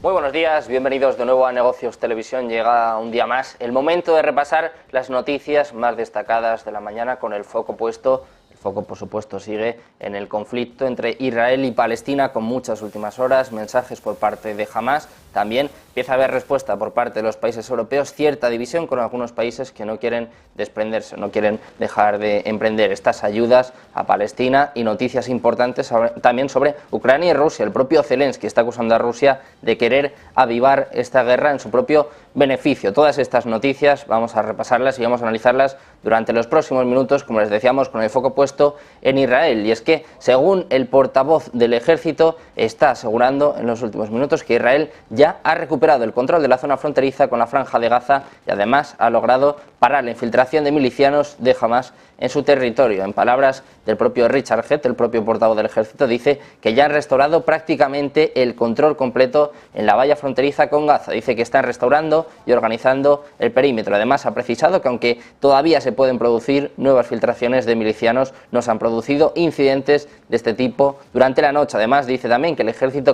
Muy buenos días, bienvenidos de nuevo a Negocios Televisión. Llega un día más el momento de repasar las noticias más destacadas de la mañana con el foco puesto. El foco, por supuesto, sigue en el conflicto entre Israel y Palestina, con muchas últimas horas, mensajes por parte de Hamás. También empieza a haber respuesta por parte de los países europeos, cierta división con algunos países que no quieren desprenderse, no quieren dejar de emprender estas ayudas a Palestina, y noticias importantes también sobre Ucrania y Rusia. El propio Zelensky está acusando a Rusia de querer avivar esta guerra en su propio beneficio. Todas estas noticias vamos a repasarlas y vamos a analizarlas durante los próximos minutos, como les decíamos, con el foco puesto en Israel. Y es que, según el portavoz del ejército, está asegurando en los últimos minutos que Israel ya ha recuperado el control de la zona fronteriza con la Franja de Gaza y además ha logrado parar la infiltración de milicianos de Hamás en su territorio. En palabras del propio Richard Hett, el propio portavoz del ejército, dice que ya han restaurado prácticamente el control completo en la valla fronteriza con Gaza. Dice que están restaurando y organizando el perímetro. Además, ha precisado que aunque todavía se pueden producir nuevas filtraciones de milicianos, no se han producido incidentes de este tipo durante la noche. Además, dice también que el ejército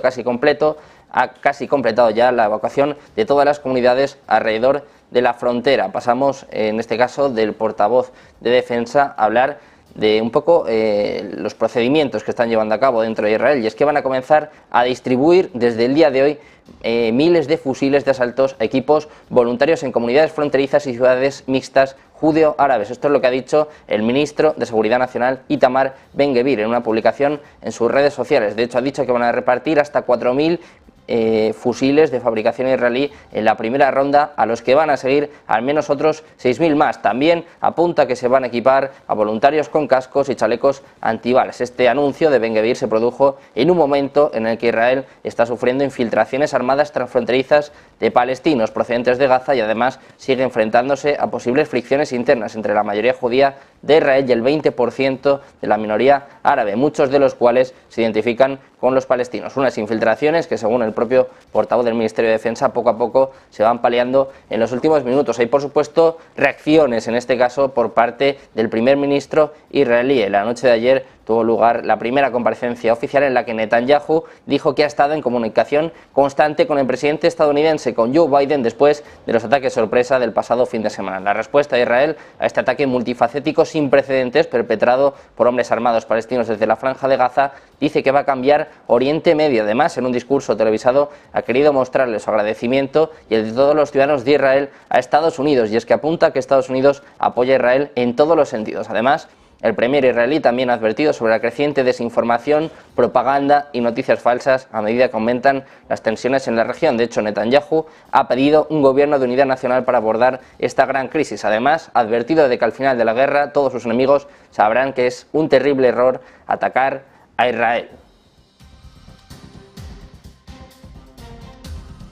ha casi completado ya la evacuación de todas las comunidades alrededor de la frontera. Pasamos, en este caso, del portavoz de defensa a hablar de un poco los procedimientos que están llevando a cabo dentro de Israel, y es que van a comenzar a distribuir desde el día de hoy miles de fusiles de asaltos a equipos voluntarios en comunidades fronterizas y ciudades mixtas judeo-árabes. Esto es lo que ha dicho el ministro de Seguridad Nacional, Itamar Ben-Gvir, en una publicación en sus redes sociales. De hecho, ha dicho que van a repartir hasta 4.000 fusiles de fabricación israelí en la primera ronda, a los que van a seguir al menos otros 6.000 más. También apunta que se van a equipar a voluntarios con cascos y chalecos antibalas. Este anuncio de Ben-Gvir se produjo en un momento en el que Israel está sufriendo infiltraciones armadas transfronterizas de palestinos procedentes de Gaza, y además sigue enfrentándose a posibles fricciones internas entre la mayoría judía de Israel y el 20% de la minoría árabe, muchos de los cuales se identifican con los palestinos. Unas infiltraciones que, según el propio portavoz del Ministerio de Defensa, poco a poco se van paliando en los últimos minutos. Hay, por supuesto, reacciones, en este caso por parte del primer ministro israelí. En la noche de ayer tuvo lugar la primera comparecencia oficial en la que Netanyahu dijo que ha estado en comunicación constante con el presidente estadounidense, con Joe Biden, después de los ataques sorpresa del pasado fin de semana. La respuesta de Israel a este ataque multifacético sin precedentes perpetrado por hombres armados palestinos desde la Franja de Gaza dice que va a cambiar Oriente Medio. Además, en un discurso televisado ha querido mostrarle su agradecimiento y el de todos los ciudadanos de Israel a Estados Unidos, y es que apunta que Estados Unidos apoya a Israel en todos los sentidos. Además, el premier israelí también ha advertido sobre la creciente desinformación, propaganda y noticias falsas a medida que aumentan las tensiones en la región. De hecho, Netanyahu ha pedido un gobierno de unidad nacional para abordar esta gran crisis. Además, ha advertido de que al final de la guerra todos sus enemigos sabrán que es un terrible error atacar a Israel.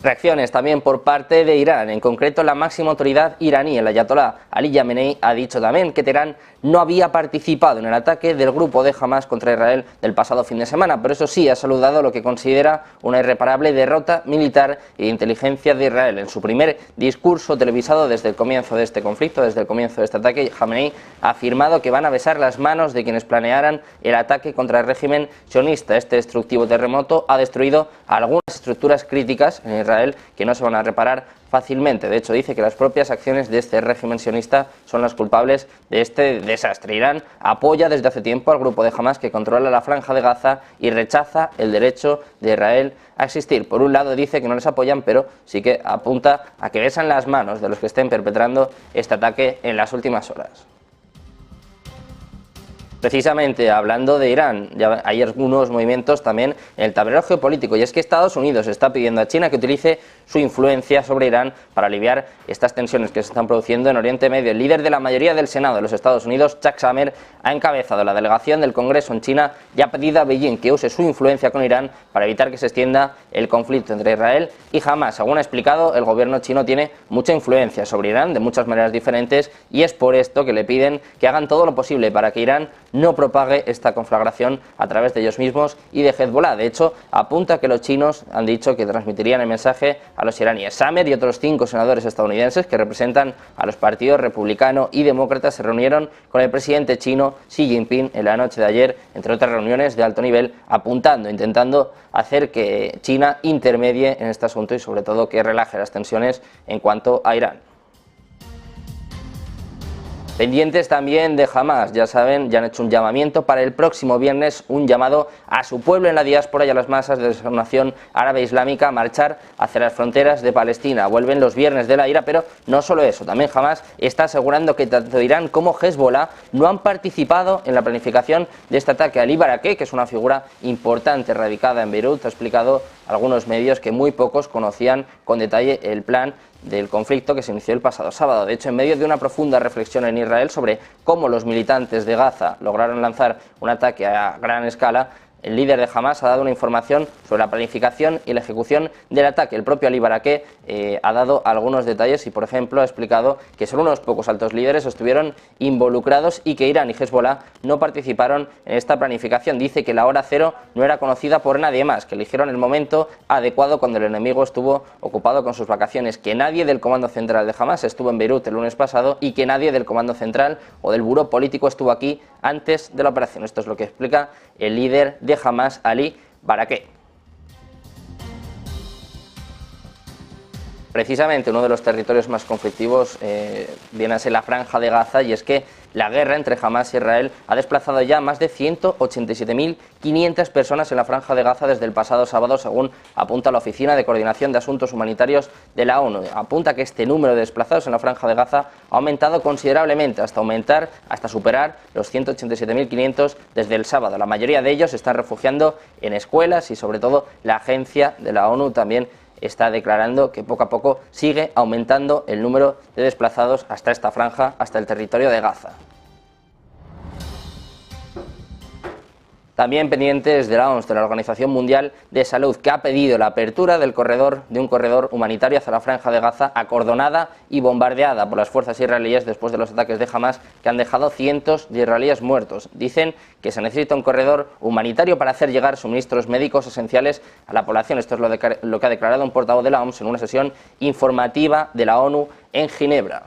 Reacciones también por parte de Irán. En concreto, la máxima autoridad iraní, el ayatolá Ali Jamenei, ha dicho también que Teherán no había participado en el ataque del grupo de Hamás contra Israel del pasado fin de semana, pero eso sí, ha saludado lo que considera una irreparable derrota militar y de inteligencia de Israel. En su primer discurso televisado desde el comienzo de este conflicto, desde el comienzo de este ataque, Jamenei ha afirmado que van a besar las manos de quienes planearan el ataque contra el régimen sionista. Este destructivo terremoto ha destruido algunas estructuras críticas en Israel que no se van a reparar fácilmente. De hecho, dice que las propias acciones de este régimen sionista son las culpables de este desastre. Irán apoya desde hace tiempo al grupo de Hamás, que controla la Franja de Gaza y rechaza el derecho de Israel a existir. Por un lado dice que no les apoyan, pero sí que apunta a que besan las manos de los que estén perpetrando este ataque en las últimas horas. Precisamente hablando de Irán, ya hay algunos movimientos también en el tablero geopolítico, y es que Estados Unidos está pidiendo a China que utilice su influencia sobre Irán para aliviar estas tensiones que se están produciendo en Oriente Medio. El líder de la mayoría del Senado de los Estados Unidos, Chuck Schumer, ha encabezado la delegación del Congreso en China y ha pedido a Beijing que use su influencia con Irán para evitar que se extienda el conflicto entre Israel y Hamás. Según ha explicado, el gobierno chino tiene mucha influencia sobre Irán de muchas maneras diferentes, y es por esto que le piden que hagan todo lo posible para que Irán no propague esta conflagración a través de ellos mismos y de Hezbollah. De hecho, apunta que los chinos han dicho que transmitirían el mensaje a los iraníes. Samer y otros 5 senadores estadounidenses que representan a los partidos republicano y demócrata se reunieron con el presidente chino Xi Jinping en la noche de ayer, entre otras reuniones de alto nivel, intentando hacer que China intermedie en este asunto y sobre todo que relaje las tensiones en cuanto a Irán. Pendientes también de Hamás, ya saben, ya han hecho un llamamiento para el próximo viernes, un llamado a su pueblo en la diáspora y a las masas de la nación árabe islámica a marchar hacia las fronteras de Palestina. Vuelven los viernes de la ira, pero no solo eso, también Hamás está asegurando que tanto Irán como Hezbollah no han participado en la planificación de este ataque. Ali Barakeh, que es una figura importante radicada en Beirut, ha explicado a algunos medios que muy pocos conocían con detalle el plan del conflicto que se inició el pasado sábado. De hecho, en medio de una profunda reflexión en Israel sobre cómo los militantes de Gaza lograron lanzar un ataque a gran escala, el líder de Hamás ha dado una información sobre la planificación y la ejecución del ataque. El propio Ali Barakeh ha dado algunos detalles y, por ejemplo, ha explicado que solo unos pocos altos líderes estuvieron involucrados y que Irán y Hezbollah no participaron en esta planificación. Dice que la hora cero no era conocida por nadie más, que eligieron el momento adecuado cuando el enemigo estuvo ocupado con sus vacaciones, que nadie del Comando Central de Hamás estuvo en Beirut el lunes pasado y que nadie del Comando Central o del Buró Político estuvo aquí antes de la operación. Esto es lo que explica el líder de Hamás, Ali Barakeh. Precisamente uno de los territorios más conflictivos viene a ser la Franja de Gaza, y es que la guerra entre Hamás y Israel ha desplazado ya más de 187.500 personas en la Franja de Gaza desde el pasado sábado, según apunta la Oficina de Coordinación de Asuntos Humanitarios de la ONU. Apunta que este número de desplazados en la Franja de Gaza ha aumentado considerablemente hasta superar los 187.500 desde el sábado. La mayoría de ellos se están refugiando en escuelas y sobre todo la agencia de la ONU también está declarando que poco a poco sigue aumentando el número de desplazados hasta esta franja, hasta el territorio de Gaza. También pendientes de la OMS, de la Organización Mundial de Salud, que ha pedido la apertura de un corredor humanitario hacia la Franja de Gaza, acordonada y bombardeada por las fuerzas israelíes después de los ataques de Hamás que han dejado cientos de israelíes muertos. Dicen que se necesita un corredor humanitario para hacer llegar suministros médicos esenciales a la población. Esto es lo que ha declarado un portavoz de la OMS en una sesión informativa de la ONU en Ginebra.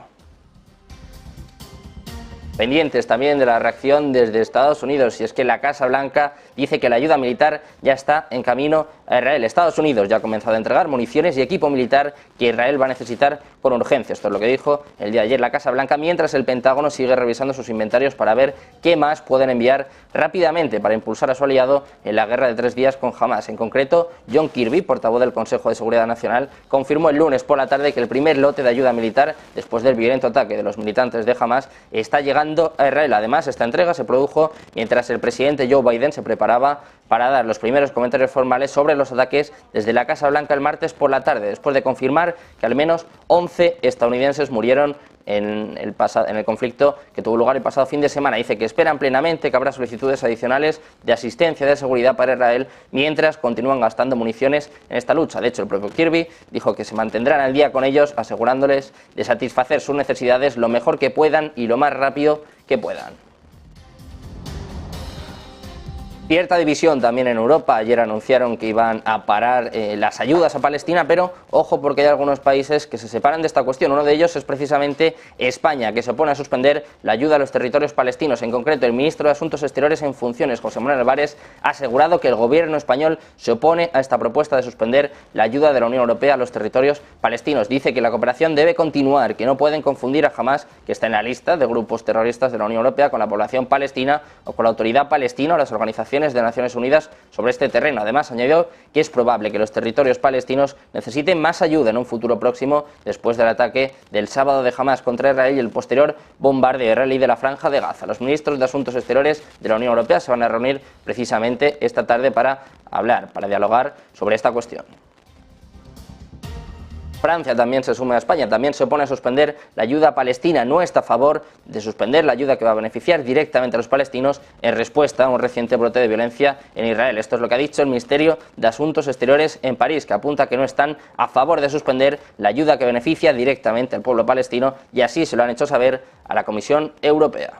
Pendientes también de la reacción desde Estados Unidos, y es que la Casa Blanca dice que la ayuda militar ya está en camino a Israel. Estados Unidos ya ha comenzado a entregar municiones y equipo militar que Israel va a necesitar con urgencia. Esto es lo que dijo el día de ayer la Casa Blanca, mientras el Pentágono sigue revisando sus inventarios para ver qué más pueden enviar rápidamente para impulsar a su aliado en la guerra de 3 días con Hamás. En concreto, John Kirby, portavoz del Consejo de Seguridad Nacional, confirmó el lunes por la tarde que el primer lote de ayuda militar, después del violento ataque de los militantes de Hamás, está llegando a Israel. Además, esta entrega se produjo mientras el presidente Joe Biden se preparaba para dar los primeros comentarios formales sobre los ataques desde la Casa Blanca el martes por la tarde, después de confirmar que al menos 11 estadounidenses murieron en el conflicto que tuvo lugar el pasado fin de semana. Dice que esperan plenamente que habrá solicitudes adicionales de asistencia de seguridad para Israel mientras continúan gastando municiones en esta lucha. De hecho, el propio Kirby dijo que se mantendrán al día con ellos, asegurándoles de satisfacer sus necesidades lo mejor que puedan y lo más rápido que puedan. Cierta división también en Europa. Ayer anunciaron que iban a parar las ayudas a Palestina, pero ojo, porque hay algunos países que se separan de esta cuestión. Uno de ellos es precisamente España, que se opone a suspender la ayuda a los territorios palestinos. En concreto, el ministro de Asuntos Exteriores en funciones, José Manuel Álvarez, ha asegurado que el gobierno español se opone a esta propuesta de suspender la ayuda de la Unión Europea a los territorios palestinos. Dice que la cooperación debe continuar, que no pueden confundir a Hamás, que está en la lista de grupos terroristas de la Unión Europea, con la población palestina o con la autoridad palestina o las organizaciones de Naciones Unidas sobre este terreno. Además, añadió que es probable que los territorios palestinos necesiten más ayuda en un futuro próximo después del ataque del sábado de Hamás contra Israel y el posterior bombardeo israelí de la Franja de Gaza. Los ministros de Asuntos Exteriores de la Unión Europea se van a reunir precisamente esta tarde para dialogar sobre esta cuestión. Francia también se suma a España, también se opone a suspender la ayuda palestina, no está a favor de suspender la ayuda que va a beneficiar directamente a los palestinos en respuesta a un reciente brote de violencia en Israel. Esto es lo que ha dicho el Ministerio de Asuntos Exteriores en París, que apunta que no están a favor de suspender la ayuda que beneficia directamente al pueblo palestino, y así se lo han hecho saber a la Comisión Europea.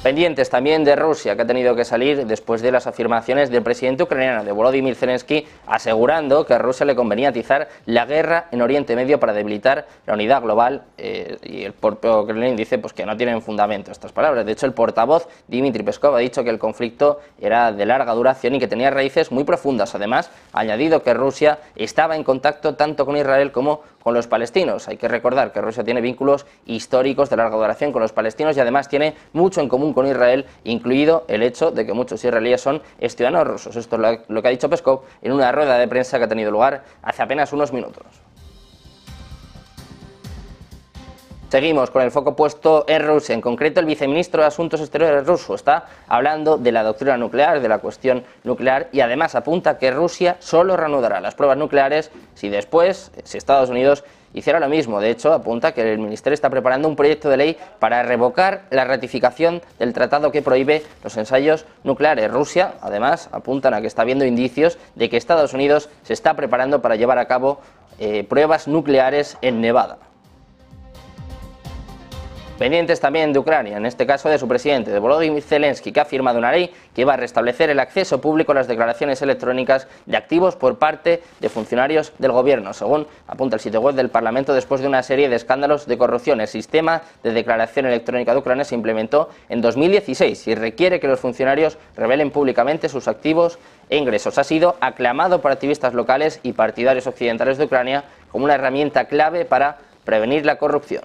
Pendientes también de Rusia, que ha tenido que salir después de las afirmaciones del presidente ucraniano, de Volodymyr Zelensky, asegurando que a Rusia le convenía atizar la guerra en Oriente Medio para debilitar la unidad global, y el propio Kremlin dice pues, que no tienen fundamento estas palabras. De hecho, el portavoz Dmitry Peskov ha dicho que el conflicto era de larga duración y que tenía raíces muy profundas. Además, ha añadido que Rusia estaba en contacto tanto con Israel como con los palestinos. Hay que recordar que Rusia tiene vínculos históricos de larga duración con los palestinos y además tiene mucho en común con Israel, incluido el hecho de que muchos israelíes son ciudadanos rusos. Esto es lo que ha dicho Peskov en una rueda de prensa que ha tenido lugar hace apenas unos minutos. Seguimos con el foco puesto en Rusia. En concreto, el viceministro de Asuntos Exteriores ruso está hablando de la doctrina nuclear, de la cuestión nuclear, y además apunta que Rusia solo reanudará las pruebas nucleares si Estados Unidos hiciera lo mismo. De hecho, apunta que el Ministerio está preparando un proyecto de ley para revocar la ratificación del tratado que prohíbe los ensayos nucleares. Rusia, además, apuntan a que está habiendo indicios de que Estados Unidos se está preparando para llevar a cabo pruebas nucleares en Nevada. Pendientes también de Ucrania, en este caso de su presidente, de Volodymyr Zelensky, que ha firmado una ley que va a restablecer el acceso público a las declaraciones electrónicas de activos por parte de funcionarios del gobierno, según apunta el sitio web del Parlamento, después de una serie de escándalos de corrupción. El sistema de declaración electrónica de Ucrania se implementó en 2016 y requiere que los funcionarios revelen públicamente sus activos e ingresos. Ha sido aclamado por activistas locales y partidarios occidentales de Ucrania como una herramienta clave para prevenir la corrupción.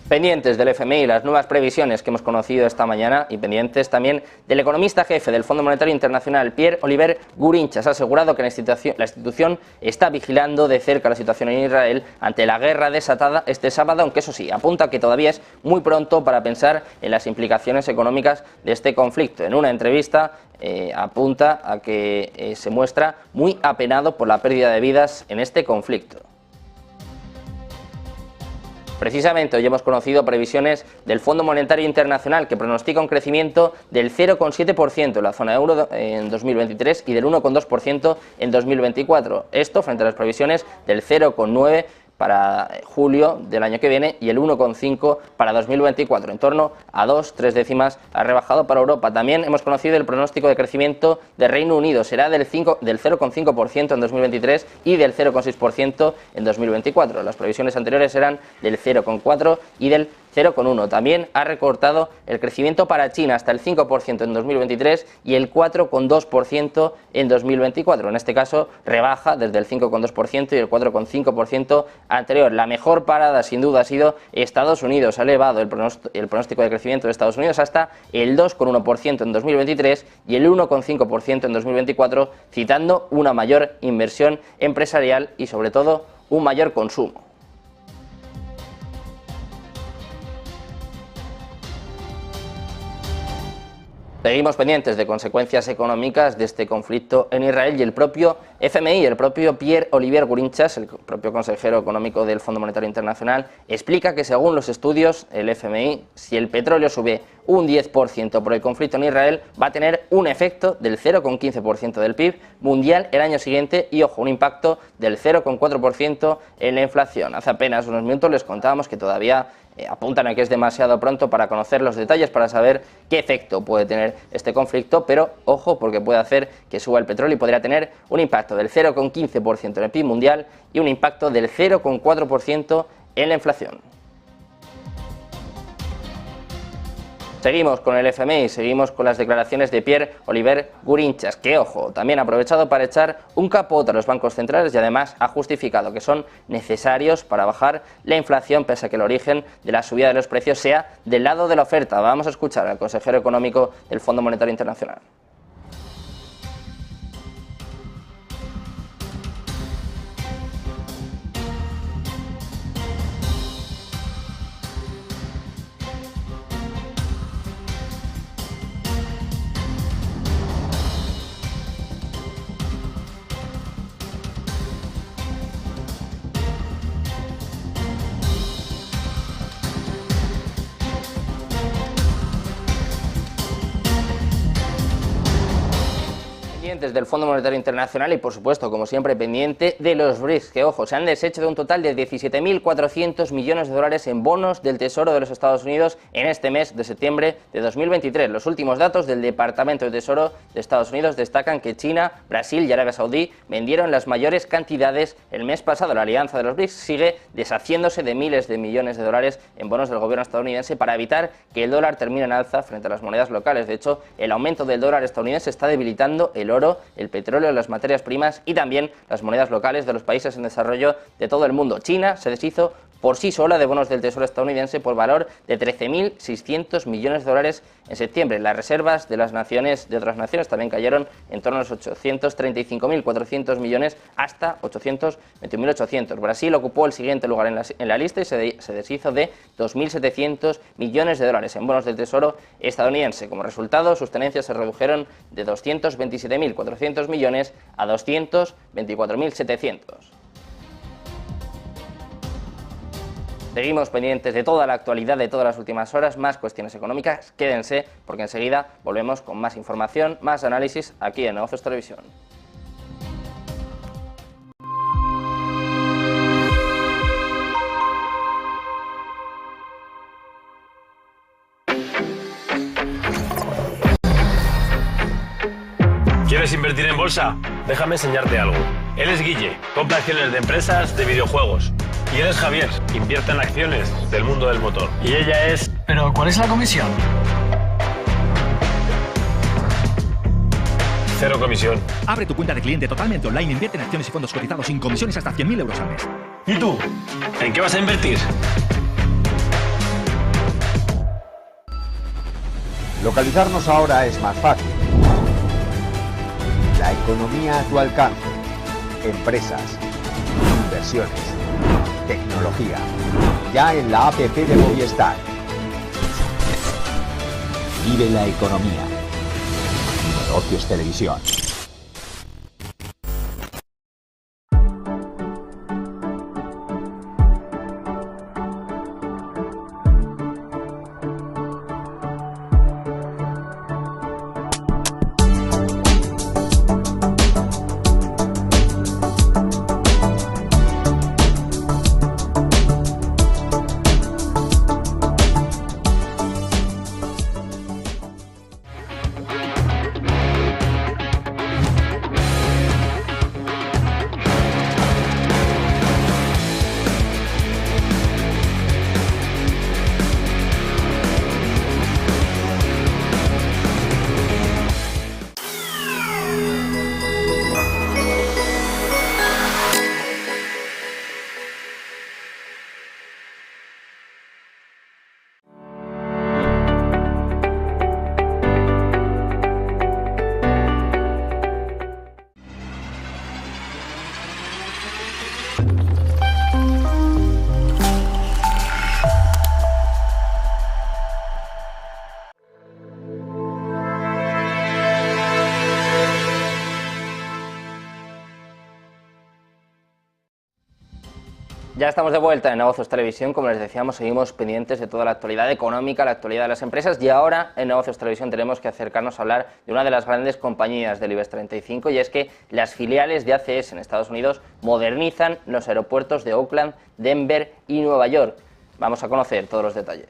Pendientes del FMI, las nuevas previsiones que hemos conocido esta mañana, y pendientes también del economista jefe del Fondo Monetario Internacional, Pierre-Olivier Gourinchas. Ha asegurado que la institución está vigilando de cerca la situación en Israel ante la guerra desatada este sábado, aunque eso sí, apunta que todavía es muy pronto para pensar en las implicaciones económicas de este conflicto. En una entrevista apunta a que se muestra muy apenado por la pérdida de vidas en este conflicto. Precisamente hoy hemos conocido previsiones del Fondo Monetario Internacional que pronostica un crecimiento del 0,7% en la zona euro en 2023 y del 1,2% en 2024. Esto frente a las previsiones del 0,9% para julio del año que viene y el 1,5% para 2024, en torno a 2-3 décimas ha rebajado para Europa. También hemos conocido el pronóstico de crecimiento de Reino Unido, será del 0,5% en 2023 y del 0,6% en 2024. Las previsiones anteriores eran del 0,4% y del 0,1%. También ha recortado el crecimiento para China hasta el 5% en 2023 y el 4,2% en 2024. En este caso rebaja desde el 5,2% y el 4,5% anterior. La mejor parada sin duda ha sido Estados Unidos. Ha elevado el pronóstico de crecimiento de Estados Unidos hasta el 2,1% en 2023 y el 1,5% en 2024, citando una mayor inversión empresarial y sobre todo un mayor consumo. Seguimos pendientes de consecuencias económicas de este conflicto en Israel y el propio FMI, el propio Pierre-Olivier Gourinchas, el propio consejero económico del Fondo Monetario Internacional, explica que según los estudios, el FMI, si el petróleo sube un 10% por el conflicto en Israel, va a tener un efecto del 0,15% del PIB mundial el año siguiente y, ojo, un impacto del 0,4% en la inflación. Hace apenas unos minutos les contábamos que todavía apuntan a que es demasiado pronto para conocer los detalles, para saber qué efecto puede tener este conflicto, pero ojo, porque puede hacer que suba el petróleo y podría tener un impacto del 0,15% en el PIB mundial y un impacto del 0,4% en la inflación. Seguimos con el FMI, seguimos con las declaraciones de Pierre-Olivier Gourinchas, que, ojo, también ha aprovechado para echar un capote a los bancos centrales y además ha justificado que son necesarios para bajar la inflación, pese a que el origen de la subida de los precios sea del lado de la oferta. Vamos a escuchar al consejero económico del Fondo Monetario Internacional. Pendientes del Fondo Monetario Internacional y, por supuesto, como siempre, pendiente de los BRICS, que, ojo, se han deshecho de un total de 17.400 millones de dólares en bonos del Tesoro de los Estados Unidos en este mes de septiembre de 2023. Los últimos datos del Departamento de Tesoro de Estados Unidos destacan que China, Brasil y Arabia Saudí vendieron las mayores cantidades el mes pasado. La alianza de los BRICS sigue deshaciéndose de miles de millones de dólares en bonos del gobierno estadounidense para evitar que el dólar termine en alza frente a las monedas locales. De hecho, el aumento del dólar estadounidense está debilitando el oro, el petróleo, las materias primas y también las monedas locales de los países en desarrollo de todo el mundo. China se deshizo por sí sola de bonos del Tesoro estadounidense por valor de 13.600 millones de dólares en septiembre. Las reservas de otras naciones también cayeron en torno a los 835.400 millones hasta 821.800. Brasil ocupó el siguiente lugar en la lista y se deshizo de 2.700 millones de dólares en bonos del Tesoro estadounidense. Como resultado, sus tenencias se redujeron de 227.400 millones a 224.700. Seguimos pendientes de toda la actualidad de todas las últimas horas, más cuestiones económicas. Quédense porque enseguida volvemos con más información, más análisis aquí en Negocios Televisión. ¿Quieres invertir en bolsa? Déjame enseñarte algo. Él es Guille, compra acciones de empresas de videojuegos. Y él es Javier, invierte en acciones del mundo del motor. Y ella es... ¿Pero cuál es la comisión? Cero comisión. Abre tu cuenta de cliente totalmente online, invierte en acciones y fondos cotizados sin comisiones hasta 100.000 euros al mes. ¿Y tú? ¿En qué vas a invertir? Localizarnos ahora es más fácil. La economía a tu alcance. Empresas. Inversiones. Tecnología. Ya en la app de Movistar. Vive la economía. Negocios Televisión. Ya estamos de vuelta en Negocios Televisión. Como les decíamos, seguimos pendientes de toda la actualidad económica, la actualidad de las empresas, y ahora en Negocios Televisión tenemos que acercarnos a hablar de una de las grandes compañías del IBEX 35, y es que las filiales de ACS en Estados Unidos modernizan los aeropuertos de Oakland, Denver y Nueva York. Vamos a conocer todos los detalles.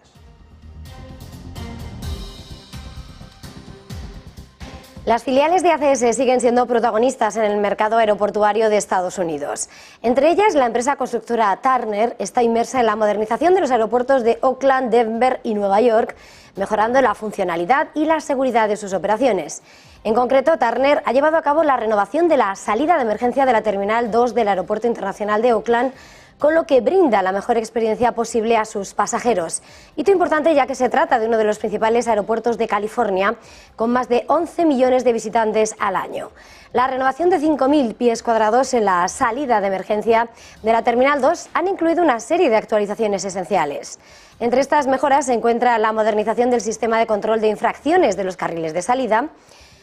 Las filiales de ACS siguen siendo protagonistas en el mercado aeroportuario de Estados Unidos. Entre ellas, la empresa constructora Turner está inmersa en la modernización de los aeropuertos de Oakland, Denver y Nueva York, mejorando la funcionalidad y la seguridad de sus operaciones. En concreto, Turner ha llevado a cabo la renovación de la salida de emergencia de la Terminal 2 del Aeropuerto Internacional de Oakland, con lo que brinda la mejor experiencia posible a sus pasajeros. Hito importante, ya que se trata de uno de los principales aeropuertos de California, con más de 11 millones de visitantes al año. La renovación de 5.000 pies cuadrados en la salida de emergencia de la Terminal 2 han incluido una serie de actualizaciones esenciales. Entre estas mejoras se encuentra la modernización del sistema de control de infracciones de los carriles de salida,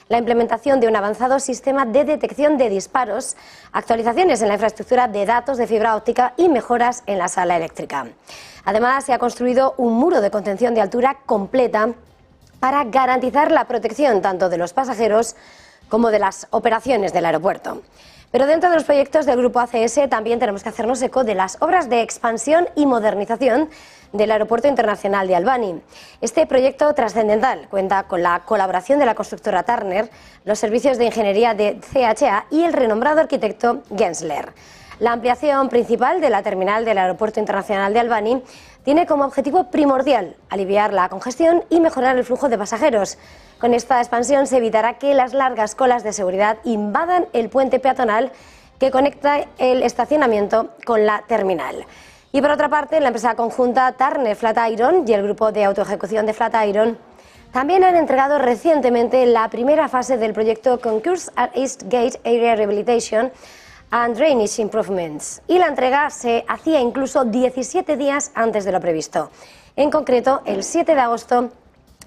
la implementación de un avanzado sistema de detección de disparos, actualizaciones en la infraestructura de datos de fibra óptica y mejoras en la sala eléctrica. Además, se ha construido un muro de contención de altura completa para garantizar la protección tanto de los pasajeros como de las operaciones del aeropuerto. Pero dentro de los proyectos del Grupo ACS también tenemos que hacernos eco de las obras de expansión y modernización del Aeropuerto Internacional de Albany. Este proyecto trascendental cuenta con la colaboración de la constructora Turner, los servicios de ingeniería de CHA y el renombrado arquitecto Gensler. La ampliación principal de la terminal del Aeropuerto Internacional de Albany tiene como objetivo primordial aliviar la congestión y mejorar el flujo de pasajeros. Con esta expansión se evitará que las largas colas de seguridad invadan el puente peatonal que conecta el estacionamiento con la terminal. Y por otra parte, la empresa conjunta Turner Flatiron y el grupo de autoejecución de Flatiron también han entregado recientemente la primera fase del proyecto Concourse at East Gate Area Rehabilitation and Drainage Improvements, y la entrega se hacía incluso 17 días antes de lo previsto, en concreto el 7 de agosto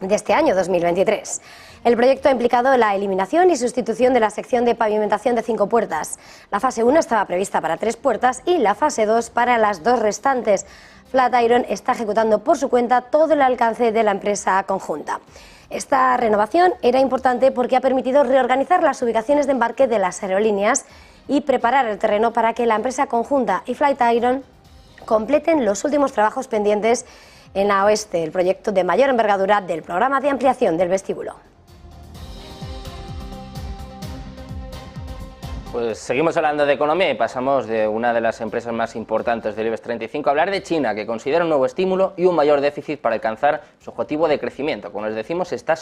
de este año 2023. El proyecto ha implicado la eliminación y sustitución de la sección de pavimentación de 5 puertas. La fase 1 estaba prevista para 3 puertas y la fase 2 para las 2 restantes. Flatiron está ejecutando por su cuenta todo el alcance de la empresa conjunta. Esta renovación era importante porque ha permitido reorganizar las ubicaciones de embarque de las aerolíneas y preparar el terreno para que la empresa conjunta y Flatiron completen los últimos trabajos pendientes en la Oeste, el proyecto de mayor envergadura del programa de ampliación del vestíbulo. Pues seguimos hablando de economía y pasamos de una de las empresas más importantes del IBEX 35 a hablar de China, que considera un nuevo estímulo y un mayor déficit para alcanzar su objetivo de crecimiento. Como les decimos, está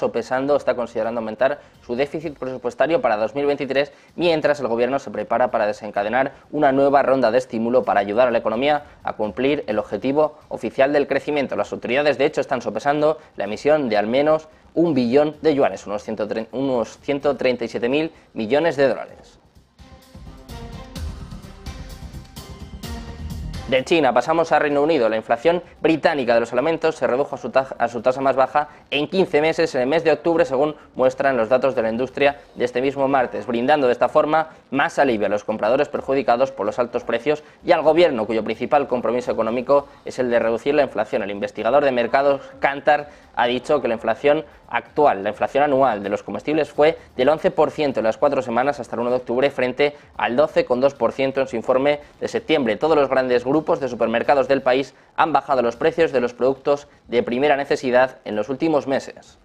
considerando aumentar su déficit presupuestario para 2023, mientras el gobierno se prepara para desencadenar una nueva ronda de estímulo para ayudar a la economía a cumplir el objetivo oficial del crecimiento. Las autoridades, de hecho, están sopesando la emisión de al menos 1 billón de yuanes, unos 137.000 millones de dólares. De China pasamos a Reino Unido. La inflación británica de los alimentos se redujo a su tasa más baja en 15 meses en el mes de octubre, según muestran los datos de la industria de este mismo martes, brindando de esta forma más alivio a los compradores perjudicados por los altos precios y al gobierno, cuyo principal compromiso económico es el de reducir la inflación. El investigador de mercados Kantar ha dicho que la inflación anual de los comestibles fue del 11% en las 4 semanas hasta el 1 de octubre frente al 12,2% en su informe de septiembre. Todos los grandes grupos de supermercados del país han bajado los precios de los productos de primera necesidad en los últimos meses.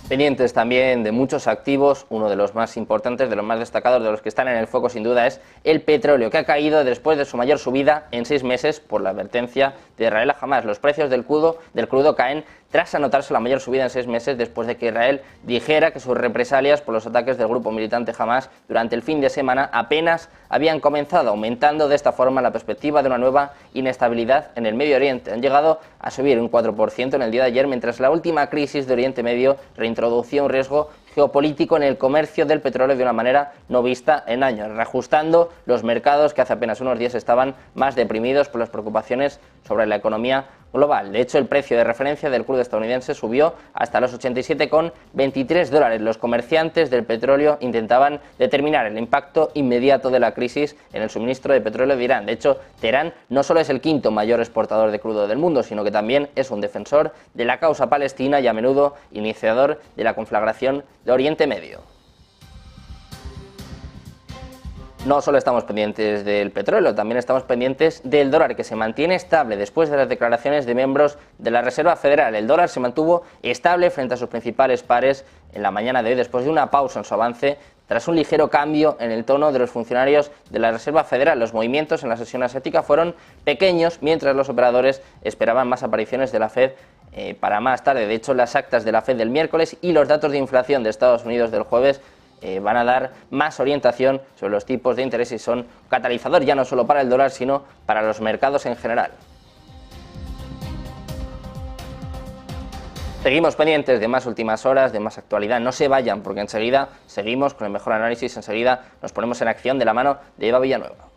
Pendientes también de muchos activos, uno de los más importantes, de los más destacados, de los que están en el foco sin duda es el petróleo, que ha caído después de su mayor subida en 6 meses por la advertencia de Israel a Hamás. Los precios del crudo caen tras anotarse la mayor subida en 6 meses después de que Israel dijera que sus represalias por los ataques del grupo militante Hamás durante el fin de semana apenas habían comenzado, aumentando de esta forma la perspectiva de una nueva inestabilidad en el Medio Oriente. Han llegado a subir un 4% en el día de ayer, mientras la última crisis de Oriente Medio reintroducía un riesgo geopolítico en el comercio del petróleo de una manera no vista en años, reajustando los mercados que hace apenas unos días estaban más deprimidos por las preocupaciones sobre la economía global. De hecho, el precio de referencia del crudo estadounidense subió hasta los $87,23. Los comerciantes del petróleo intentaban determinar el impacto inmediato de la crisis en el suministro de petróleo de Irán. De hecho, Teherán no solo es el 5º mayor exportador de crudo del mundo, sino que también es un defensor de la causa palestina y a menudo iniciador de la conflagración de Oriente Medio. No solo estamos pendientes del petróleo, también estamos pendientes del dólar, que se mantiene estable después de las declaraciones de miembros de la Reserva Federal. El dólar se mantuvo estable frente a sus principales pares en la mañana de hoy, después de una pausa en su avance tras un ligero cambio en el tono de los funcionarios de la Reserva Federal. Los movimientos en la sesión asiática fueron pequeños, mientras los operadores esperaban más apariciones de la Fed para más tarde. De hecho, las actas de la Fed del miércoles y los datos de inflación de Estados Unidos del jueves van a dar más orientación sobre los tipos de interés y son catalizador ya no solo para el dólar, sino para los mercados en general. Seguimos pendientes de más últimas horas, de más actualidad. No se vayan, porque enseguida seguimos con el mejor análisis, enseguida nos ponemos en acción de la mano de Eva Villanueva.